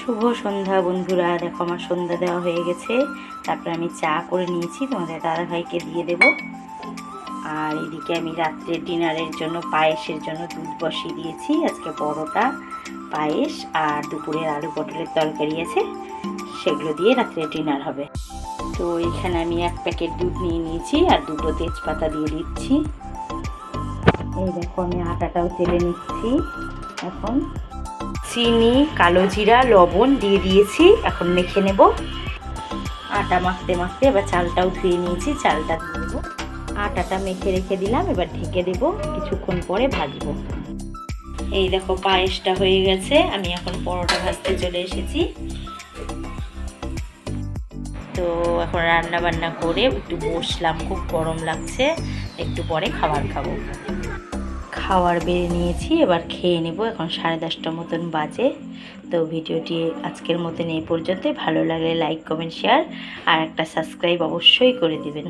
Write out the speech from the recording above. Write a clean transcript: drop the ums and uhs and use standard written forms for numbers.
শুভ সন্ধ্যা বন্ধুরা। দেখো আমার সন্ধ্যা দেওয়া হয়ে গেছে। তারপরে আমি চা করে নিয়েছি, তোমাদের দাদাভাইকে দিয়ে দেব। আর এদিকে আমি রাত্রে ডিনারের জন্য পায়েসের জন্য দুধ বসিয়ে দিয়েছি। আজকে পরোটা, পায়েস আর দুপুরের আলু পটলের তরকারি আছে, সেগুলো দিয়ে রাত্রে ডিনার হবে। তো এখানে আমি 1 প্যাকেট দুধ নিয়ে নিয়েছি আর 2টো তেজপাতা দিয়ে দিচ্ছি। এই দেখো আমি আটাটাও চেলে নিচ্ছি। এখন চিনি, কালো জিরা, লবণ দিয়ে দিয়েছি। এখন মেখে নেব। আটা মাখতে মাখতে এবার চালটাও ধুয়ে নিয়েছি, চালটা দিয়ে দেবো। আটাটা মেখে রেখে দিলাম, এবার ঢেকে দেবো, কিছুক্ষণ পরে ভাজবো। এই দেখো পায়েসটা হয়ে গেছে। আমি এখন পরোটা ভাজতে চলে এসেছি। তো এখন রান্না বান্না করে একটু বসলাম, খুব গরম লাগছে, একটু পরে খাবার খাবো। খাবার বেড়ে নিয়েছি, এবার খেয়ে নেব। এখন 10:30 মতন বাজে। তো ভিডিওটি আজকের মতন এই পর্যন্ত। ভালো লাগলে লাইক, কমেন্ট, শেয়ার আর একটা সাবস্ক্রাইব অবশ্যই করে দিবেন।